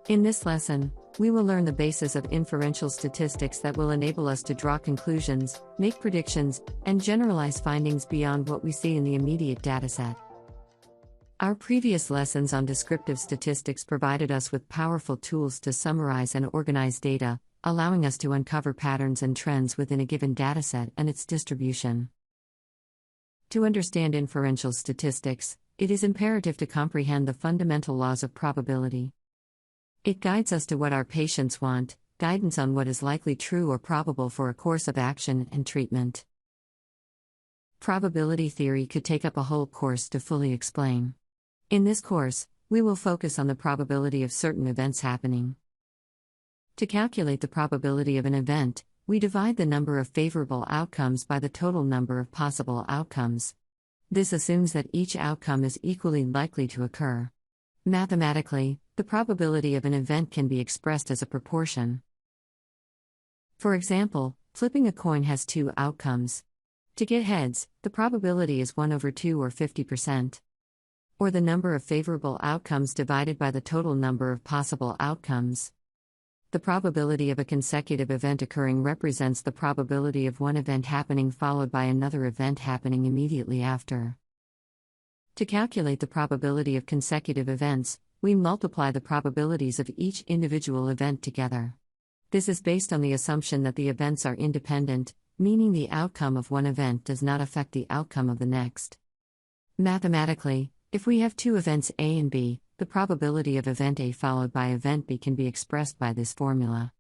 In this lesson, we will learn the basis of inferential statistics that will enable us to draw conclusions, make predictions, and generalize findings beyond what we see in the immediate dataset. Our previous lessons on descriptive statistics provided us with powerful tools to summarize and organize data, allowing us to uncover patterns and trends within a given dataset and its distribution. To understand inferential statistics, it is imperative to comprehend the fundamental laws of probability. It guides us to what our patients want, guidance on what is likely true or probable for a course of action and treatment. Probability theory could take up a whole course to fully explain. In this course, we will focus on the probability of certain events happening. To calculate the probability of an event, we divide the number of favorable outcomes by the total number of possible outcomes. This assumes that each outcome is equally likely to occur. Mathematically, the probability of an event can be expressed as a proportion. For example, flipping a coin has two outcomes. To get heads, the probability is 1/2 or 50%. Or the number of favorable outcomes divided by the total number of possible outcomes. The probability of a consecutive event occurring represents the probability of one event happening followed by another event happening immediately after. To calculate the probability of consecutive events, we multiply the probabilities of each individual event together. This is based on the assumption that the events are independent, meaning the outcome of one event does not affect the outcome of the next. Mathematically, if we have two events A and B, the probability of event A followed by event B can be expressed by this formula.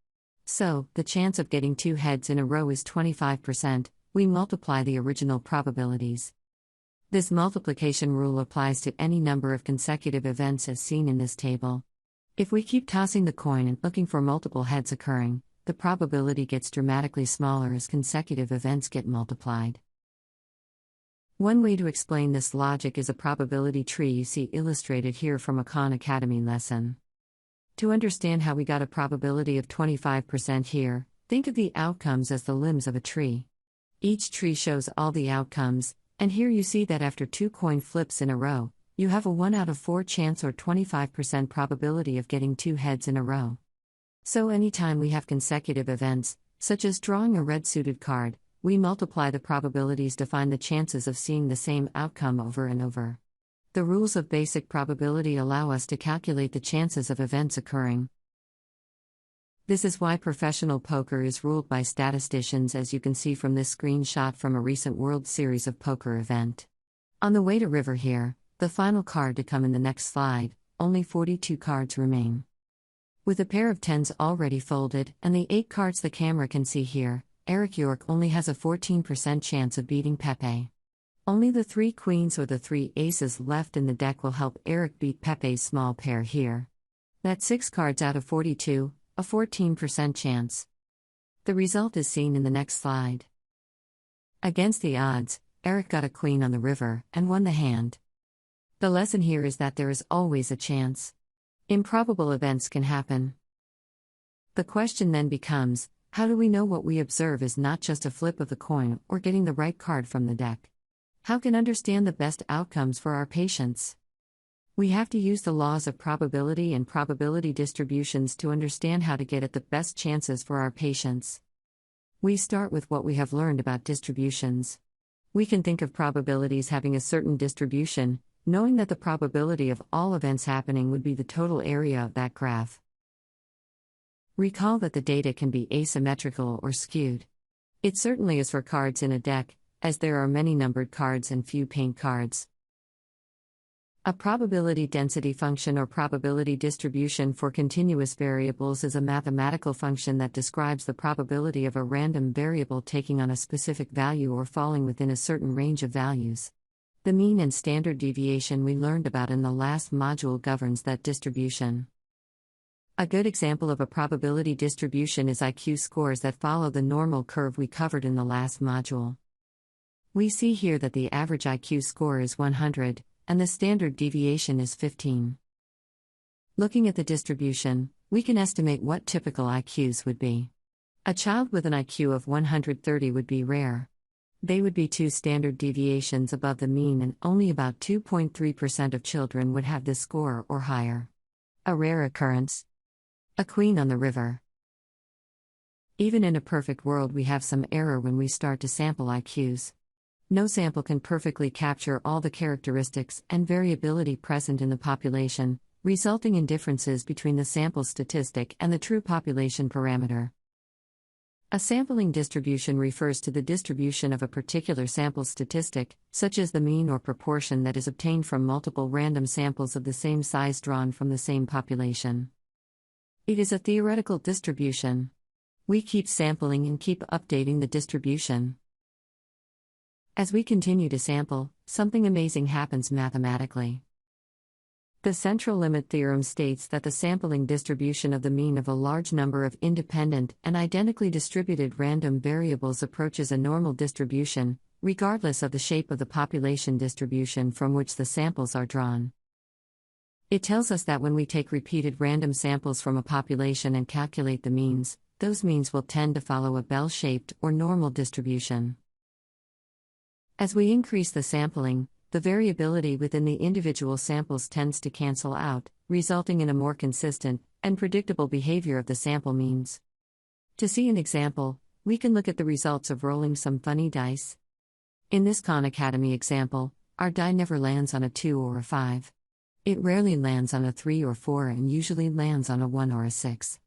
So, the chance of getting two heads in a row is 25%, we multiply the original probabilities. This multiplication rule applies to any number of consecutive events as seen in this table. If we keep tossing the coin and looking for multiple heads occurring, the probability gets dramatically smaller as consecutive events get multiplied. One way to explain this logic is a probability tree you see illustrated here from a Khan Academy lesson. To understand how we got a probability of 25% here, think of the outcomes as the limbs of a tree. Each tree shows all the outcomes, and here you see that after two coin flips in a row, you have a 1 out of 4 chance or 25% probability of getting two heads in a row. So anytime we have consecutive events, such as drawing a red suited card, we multiply the probabilities to find the chances of seeing the same outcome over and over. The rules of basic probability allow us to calculate the chances of events occurring. This is why professional poker is ruled by statisticians, as you can see from this screenshot from a recent World Series of Poker event. On the way to river here, the final card to come in the next slide, only 42 cards remain. With a pair of tens already folded and the 8 cards the camera can see here, Eric York only has a 14% chance of beating Pepe. Only the 3 queens or the 3 aces left in the deck will help Eric beat Pepe's small pair here. That's 6 cards out of 42, a 14% chance. The result is seen in the next slide. Against the odds, Eric got a queen on the river and won the hand. The lesson here is that there is always a chance. Improbable events can happen. The question then becomes, how do we know what we observe is not just a flip of the coin or getting the right card from the deck? How can we understand the best outcomes for our patients? We have to use the laws of probability and probability distributions to understand how to get at the best chances for our patients. We start with what we have learned about distributions. We can think of probabilities having a certain distribution, knowing that the probability of all events happening would be the total area of that graph. Recall that the data can be asymmetrical or skewed. It certainly is for cards in a deck, as there are many numbered cards and few paint cards. A probability density function or probability distribution for continuous variables is a mathematical function that describes the probability of a random variable taking on a specific value or falling within a certain range of values. The mean and standard deviation we learned about in the last module governs that distribution. A good example of a probability distribution is IQ scores that follow the normal curve we covered in the last module. We see here that the average IQ score is 100, and the standard deviation is 15. Looking at the distribution, we can estimate what typical IQs would be. A child with an IQ of 130 would be rare. They would be 2 standard deviations above the mean, and only about 2.3% of children would have this score or higher. A rare occurrence. A queen on the river. Even in a perfect world, we have some error when we start to sample IQs. No sample can perfectly capture all the characteristics and variability present in the population, resulting in differences between the sample statistic and the true population parameter. A sampling distribution refers to the distribution of a particular sample statistic, such as the mean or proportion that is obtained from multiple random samples of the same size drawn from the same population. It is a theoretical distribution. We keep sampling and keep updating the distribution. As we continue to sample, something amazing happens mathematically. The central limit theorem states that the sampling distribution of the mean of a large number of independent and identically distributed random variables approaches a normal distribution, regardless of the shape of the population distribution from which the samples are drawn. It tells us that when we take repeated random samples from a population and calculate the means, those means will tend to follow a bell-shaped or normal distribution. As we increase the sampling, the variability within the individual samples tends to cancel out, resulting in a more consistent and predictable behavior of the sample means. To see an example, we can look at the results of rolling some funny dice. In this Khan Academy example, our die never lands on a 2 or a 5. It rarely lands on a 3 or 4 and usually lands on a 1 or a 6.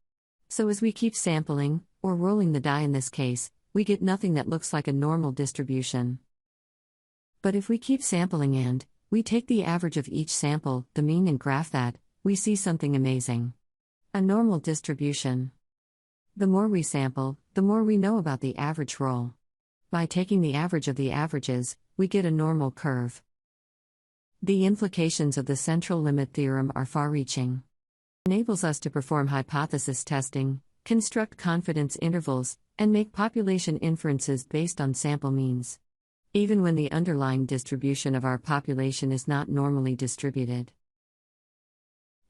So as we keep sampling, or rolling the die in this case, we get nothing that looks like a normal distribution. But if we keep sampling and we take the average of each sample, the mean, and graph that, we see something amazing. A normal distribution. The more we sample, the more we know about the average roll. By taking the average of the averages, we get a normal curve. The implications of the central limit theorem are far-reaching. It enables us to perform hypothesis testing, construct confidence intervals, and make population inferences based on sample means, even when the underlying distribution of our population is not normally distributed.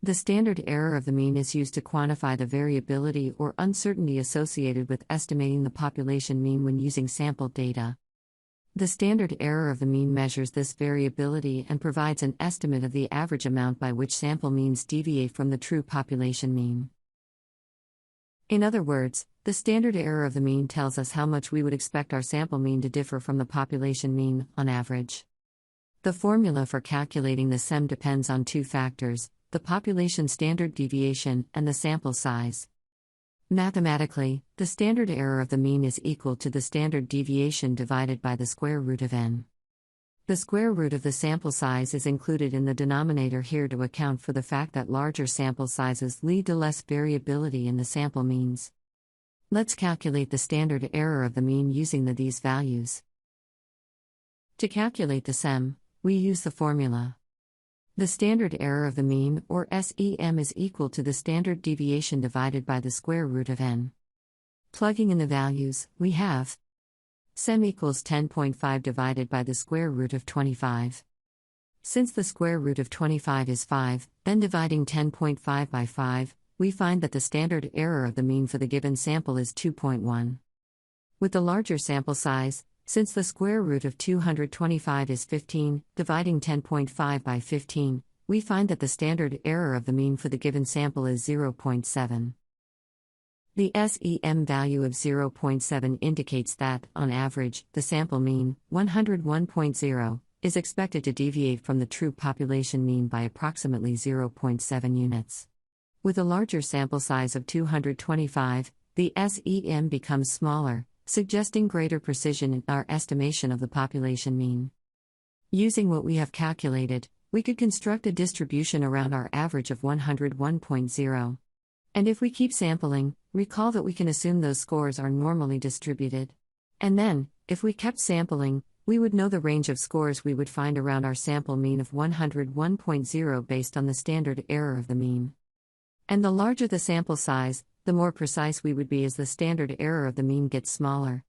The standard error of the mean is used to quantify the variability or uncertainty associated with estimating the population mean when using sample data. The standard error of the mean measures this variability and provides an estimate of the average amount by which sample means deviate from the true population mean. In other words, the standard error of the mean tells us how much we would expect our sample mean to differ from the population mean, on average. The formula for calculating the SEM depends on two factors: the population standard deviation and the sample size. Mathematically, the standard error of the mean is equal to the standard deviation divided by the square root of n. The square root of the sample size is included in the denominator here to account for the fact that larger sample sizes lead to less variability in the sample means. Let's calculate the standard error of the mean using these values. To calculate the SEM, we use the formula. The standard error of the mean, or SEM, is equal to the standard deviation divided by the square root of n. Plugging in the values, we have SEM equals 10.5 divided by the square root of 25. Since the square root of 25 is 5, then dividing 10.5 by 5, we find that the standard error of the mean for the given sample is 2.1. With the larger sample size, since the square root of 225 is 15, dividing 10.5 by 15, we find that the standard error of the mean for the given sample is 0.7. The SEM value of 0.7 indicates that, on average, the sample mean, 101.0, is expected to deviate from the true population mean by approximately 0.7 units. With a larger sample size of 225, the SEM becomes smaller, suggesting greater precision in our estimation of the population mean. Using what we have calculated, we could construct a distribution around our average of 101.0. And if we keep sampling, recall that we can assume those scores are normally distributed. And then, if we kept sampling, we would know the range of scores we would find around our sample mean of 101.0 based on the standard error of the mean. And the larger the sample size, the more precise we would be as the standard error of the mean gets smaller.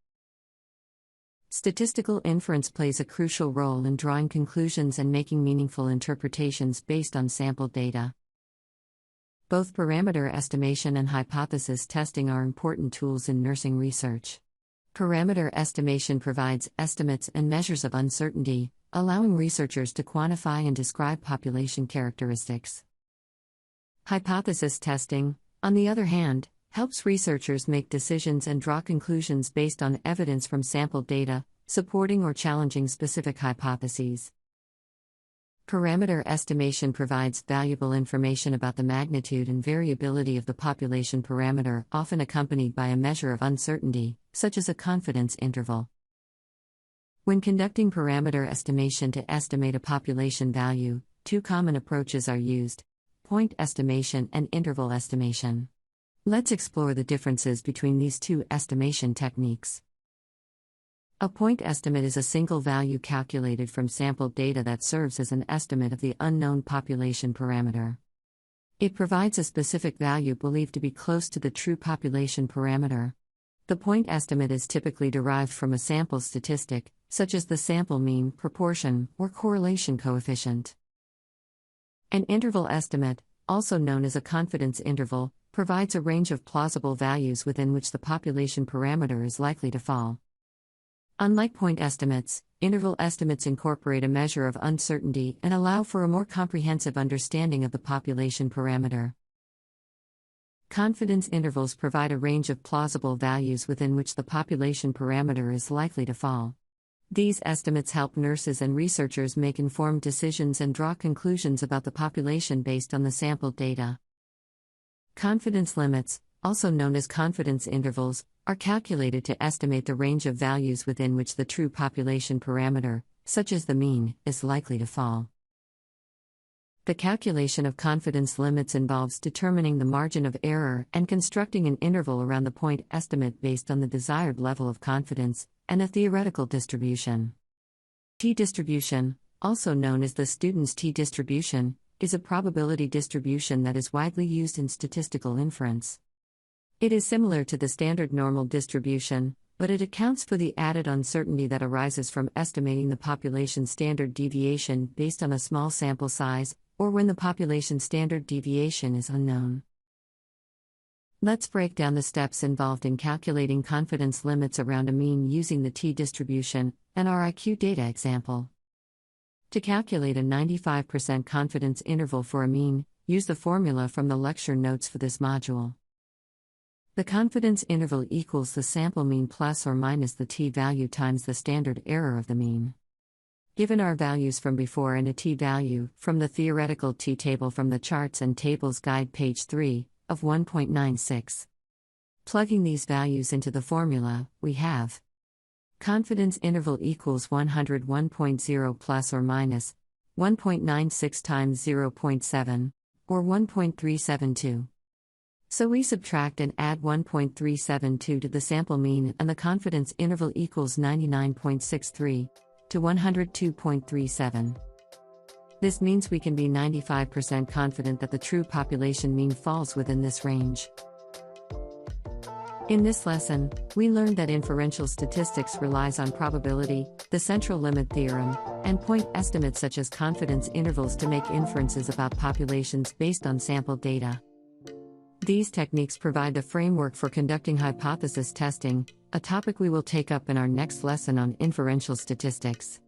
Statistical inference plays a crucial role in drawing conclusions and making meaningful interpretations based on sample data. Both parameter estimation and hypothesis testing are important tools in nursing research. Parameter estimation provides estimates and measures of uncertainty, allowing researchers to quantify and describe population characteristics. Hypothesis testing, on the other hand, helps researchers make decisions and draw conclusions based on evidence from sample data, supporting or challenging specific hypotheses. Parameter estimation provides valuable information about the magnitude and variability of the population parameter, often accompanied by a measure of uncertainty, such as a confidence interval. When conducting parameter estimation to estimate a population value, two common approaches are used: point estimation and interval estimation. Let's explore the differences between these two estimation techniques. A point estimate is a single value calculated from sampled data that serves as an estimate of the unknown population parameter. It provides a specific value believed to be close to the true population parameter. The point estimate is typically derived from a sample statistic, such as the sample mean, proportion, or correlation coefficient. An interval estimate, also known as a confidence interval, provides a range of plausible values within which the population parameter is likely to fall. Unlike point estimates, interval estimates incorporate a measure of uncertainty and allow for a more comprehensive understanding of the population parameter. Confidence intervals provide a range of plausible values within which the population parameter is likely to fall. These estimates help nurses and researchers make informed decisions and draw conclusions about the population based on the sampled data. Confidence limits, also known as confidence intervals, are calculated to estimate the range of values within which the true population parameter, such as the mean, is likely to fall. The calculation of confidence limits involves determining the margin of error and constructing an interval around the point estimate based on the desired level of confidence and a theoretical distribution. T-distribution, also known as the student's T-distribution, is a probability distribution that is widely used in statistical inference. It is similar to the standard normal distribution, but it accounts for the added uncertainty that arises from estimating the population standard deviation based on a small sample size, or when the population standard deviation is unknown. Let's break down the steps involved in calculating confidence limits around a mean using the T-distribution, an RIQ data example. To calculate a 95% confidence interval for a mean, use the formula from the lecture notes for this module. The confidence interval equals the sample mean plus or minus the t-value times the standard error of the mean. Given our values from before and a t-value, from the theoretical t-table from the Charts and Tables Guide page 3, of 1.96. Plugging these values into the formula, we have confidence interval equals 101.0 plus or minus 1.96 times 0.7, or 1.372. So we subtract and add 1.372 to the sample mean, and the confidence interval equals 99.63 to 102.37. This means we can be 95% confident that the true population mean falls within this range. In this lesson, we learned that inferential statistics relies on probability, the central limit theorem, and point estimates such as confidence intervals to make inferences about populations based on sampled data. These techniques provide the framework for conducting hypothesis testing, a topic we will take up in our next lesson on inferential statistics.